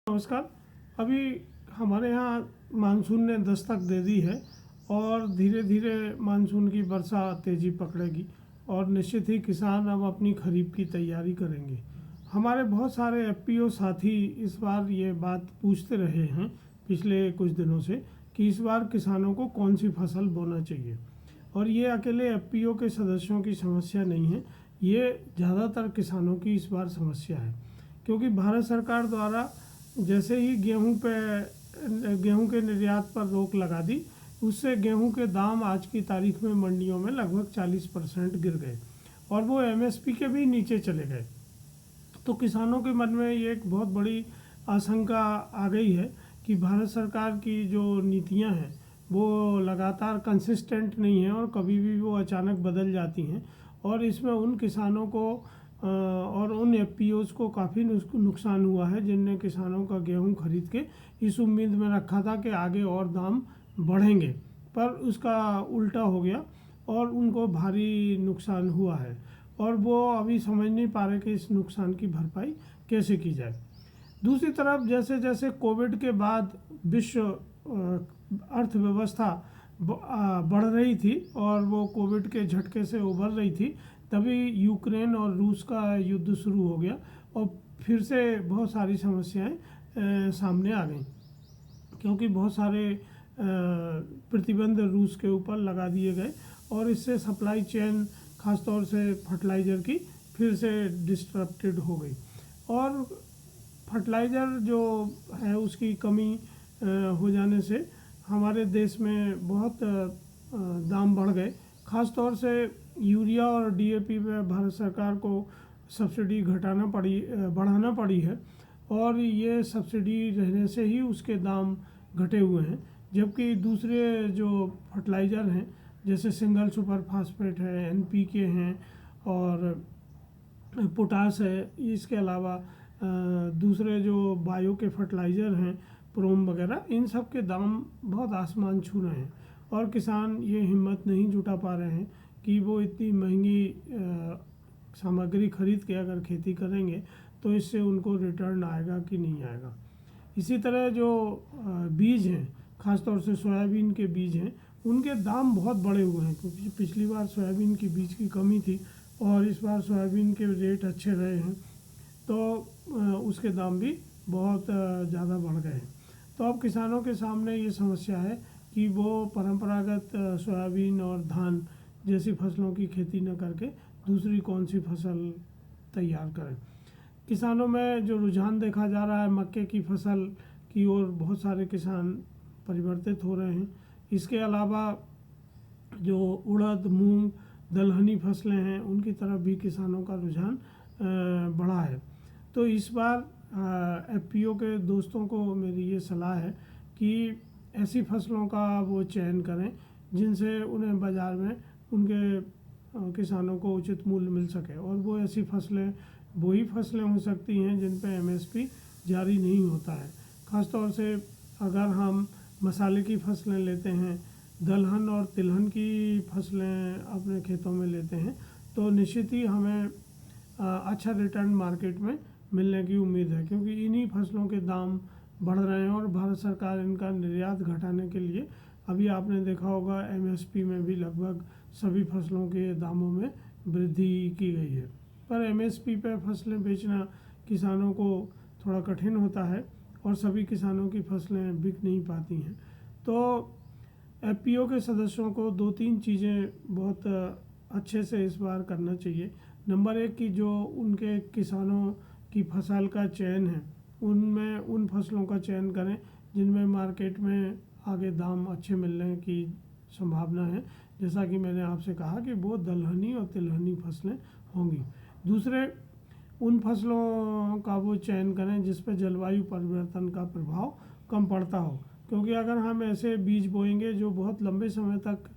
नमस्कार। अभी हमारे यहाँ मानसून ने दस्तक दे दी है और धीरे धीरे मानसून की वर्षा तेज़ी पकड़ेगी और निश्चित ही किसान अब अपनी खरीफ की तैयारी करेंगे। हमारे बहुत सारे एफपीओ साथी इस बार ये बात पूछते रहे हैं पिछले कुछ दिनों से कि इस बार किसानों को कौन सी फसल बोना चाहिए। और ये अकेले एफपीओ के सदस्यों की समस्या नहीं है, ये ज़्यादातर किसानों की इस बार समस्या है। क्योंकि भारत सरकार द्वारा जैसे ही गेहूं के निर्यात पर रोक लगा दी, उससे गेहूं के दाम आज की तारीख में मंडियों में लगभग 40% गिर गए और वो एमएसपी के भी नीचे चले गए। तो किसानों के मन में ये एक बहुत बड़ी आशंका आ गई है कि भारत सरकार की जो नीतियां हैं वो लगातार कंसिस्टेंट नहीं हैं और कभी भी वो अचानक बदल जाती हैं और इसमें उन किसानों को और उन एफपीओज़ को काफ़ी नुकसान हुआ है जिनने किसानों का गेहूं खरीद के इस उम्मीद में रखा था कि आगे और दाम बढ़ेंगे, पर उसका उल्टा हो गया और उनको भारी नुकसान हुआ है और वो अभी समझ नहीं पा रहे कि इस नुकसान की भरपाई कैसे की जाए। दूसरी तरफ जैसे जैसे कोविड के बाद विश्व अर्थव्यवस्था बढ़ रही थी और वो कोविड के झटके से उभर रही थी, तभी यूक्रेन और रूस का युद्ध शुरू हो गया और फिर से बहुत सारी समस्याएं सामने आ गईं, क्योंकि बहुत सारे प्रतिबंध रूस के ऊपर लगा दिए गए और इससे सप्लाई चेन खासतौर से फर्टिलाइज़र की फिर से डिस्टरप्टेड हो गई और फर्टिलाइज़र जो है उसकी कमी हो जाने से हमारे देश में बहुत दाम बढ़ गए। ख़ास तौर से यूरिया और डीएपी पे भारत सरकार को सब्सिडी बढ़ाना पड़ी है और ये सब्सिडी रहने से ही उसके दाम घटे हुए हैं, जबकि दूसरे जो फर्टिलाइज़र हैं जैसे सिंगल सुपर फास्फेट है, एनपीके हैं और पोटास है, इसके अलावा दूसरे जो बायो के फर्टिलाइज़र हैं प्रोम वगैरह, इन सब के दाम बहुत आसमान छू रहे हैं और किसान ये हिम्मत नहीं जुटा पा रहे हैं कि वो इतनी महंगी सामग्री खरीद के अगर खेती करेंगे तो इससे उनको रिटर्न आएगा कि नहीं आएगा। इसी तरह जो बीज हैं, ख़ासतौर से सोयाबीन के बीज हैं, उनके दाम बहुत बढ़े हुए हैं क्योंकि पिछली बार सोयाबीन की बीज की कमी थी और इस बार सोयाबीन के रेट अच्छे रहे हैं तो उसके दाम भी बहुत ज़्यादा बढ़ गए हैं। तो अब किसानों के सामने ये समस्या है कि वो परंपरागत सोयाबीन और धान जैसी फसलों की खेती न करके दूसरी कौन सी फसल तैयार करें। किसानों में जो रुझान देखा जा रहा है मक्के की फसल की ओर बहुत सारे किसान परिवर्तित हो रहे हैं। इसके अलावा जो उड़द, मूंग, दलहनी फसलें हैं उनकी तरफ भी किसानों का रुझान बढ़ा है। तो इस बार एफपीओ के दोस्तों को मेरी ये सलाह है कि ऐसी फसलों का वो चयन करें जिनसे उन्हें बाज़ार में उनके किसानों को उचित मूल्य मिल सके और वो ऐसी फसलें वही फसलें हो सकती हैं जिन पे एमएसपी जारी नहीं होता है। ख़ासतौर से अगर हम मसाले की फसलें लेते हैं, दलहन और तिलहन की फसलें अपने खेतों में लेते हैं तो निश्चित ही हमें अच्छा रिटर्न मार्केट में मिलने की उम्मीद है, क्योंकि इन्हीं फसलों के दाम बढ़ रहे हैं और भारत सरकार इनका निर्यात घटाने के लिए अभी आपने देखा होगा एमएसपी में भी लगभग सभी फसलों के दामों में वृद्धि की गई है। पर एमएसपी पर फसलें बेचना किसानों को थोड़ा कठिन होता है और सभी किसानों की फसलें बिक नहीं पाती हैं। तो एफपीओ के सदस्यों को 2-3 चीज़ें बहुत अच्छे से इस बार करना चाहिए। नंबर 1 कि जो उनके किसानों की फसल का चयन है उनमें उन फसलों का चयन करें जिनमें मार्केट में आगे दाम अच्छे मिलने की संभावना है। जैसा कि मैंने आपसे कहा कि वो दलहनी और तिलहनी फसलें होंगी। दूसरे, उन फसलों का वो चयन करें जिस पर जलवायु परिवर्तन का प्रभाव कम पड़ता हो, क्योंकि अगर हम ऐसे बीज बोएंगे जो बहुत लंबे समय तक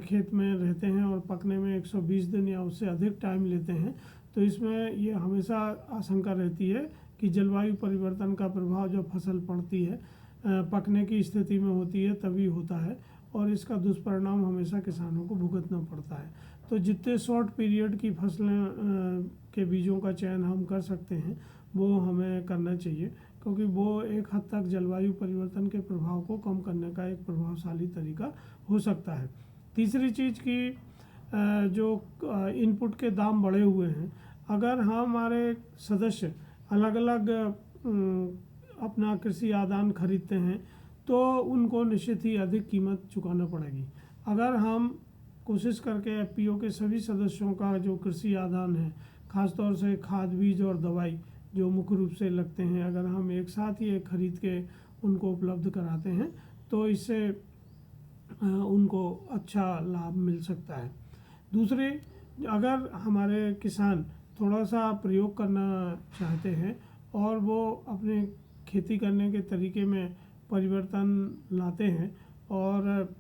खेत में रहते हैं और पकने में 120 दिन या उससे अधिक टाइम लेते हैं, तो इसमें ये हमेशा आशंका रहती है कि जलवायु परिवर्तन का प्रभाव जब फसल पड़ती है पकने की स्थिति में होती है तभी होता है और इसका दुष्परिणाम हमेशा किसानों को भुगतना पड़ता है। तो जितने शॉर्ट पीरियड की फसलें के बीजों का चयन हम कर सकते हैं वो हमें करना चाहिए, क्योंकि वो एक हद तक जलवायु परिवर्तन के प्रभाव को कम करने का एक प्रभावशाली तरीका हो सकता है। तीसरी चीज़ कि जो इनपुट के दाम बढ़े हुए हैं, अगर हमारे सदस्य अलग अलग अपना कृषि आदान खरीदते हैं तो उनको निश्चित ही अधिक कीमत चुकाना पड़ेगी। अगर हम कोशिश करके एफपीओ के सभी सदस्यों का जो कृषि आदान है, ख़ासतौर से खाद बीज और दवाई जो मुख्य रूप से लगते हैं, अगर हम एक साथ ही खरीद के उनको उपलब्ध कराते हैं तो इससे उनको अच्छा लाभ मिल सकता है। दूसरे, अगर हमारे किसान थोड़ा सा प्रयोग करना चाहते हैं और वो अपने खेती करने के तरीके में परिवर्तन लाते हैं और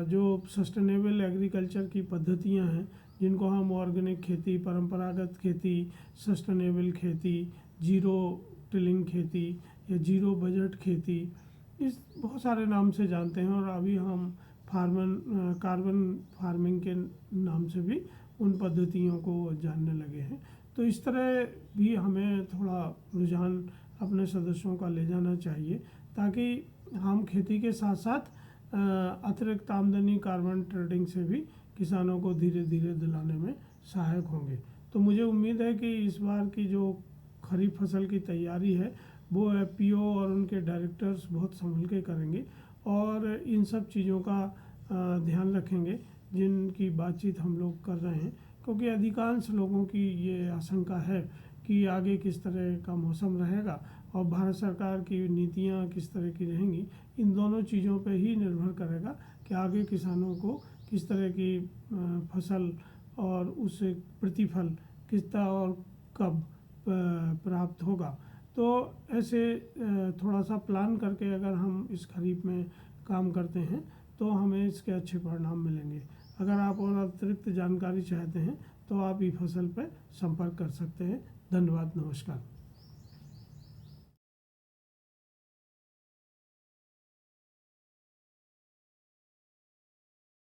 जो सस्टेनेबल एग्रीकल्चर की पद्धतियां हैं, जिनको हम ऑर्गेनिक खेती, परंपरागत खेती, सस्टेनेबल खेती, जीरो टिलिंग खेती या जीरो बजट खेती, इस बहुत सारे नाम से जानते हैं और अभी हम कार्बन फार्मिंग के नाम से भी उन पद्धतियों को जानने लगे हैं। तो इस तरह भी हमें थोड़ा रुझान अपने सदस्यों का ले जाना चाहिए ताकि हम खेती के साथ साथ अतिरिक्त आमदनी कार्बन ट्रेडिंग से भी किसानों को धीरे धीरे दिलाने में सहायक होंगे। तो मुझे उम्मीद है कि इस बार की जो खरीफ फसल की तैयारी है वो एफपीओ और उनके डायरेक्टर्स बहुत संभल के करेंगे और इन सब चीज़ों का ध्यान रखेंगे जिनकी बातचीत हम लोग कर रहे हैं, क्योंकि अधिकांश लोगों की ये आशंका है कि आगे किस तरह का मौसम रहेगा और भारत सरकार की नीतियाँ किस तरह की रहेंगी। इन दोनों चीज़ों पे ही निर्भर करेगा कि आगे किसानों को किस तरह की फसल और उससे प्रतिफल कितना और कब प्राप्त होगा। तो ऐसे थोड़ा सा प्लान करके अगर हम इस खरीफ में काम करते हैं तो हमें इसके अच्छे परिणाम मिलेंगे। अगर आप और अतिरिक्त जानकारी चाहते हैं तो आप ई फसल पर संपर्क कर सकते हैं। धन्यवाद, नमस्कार।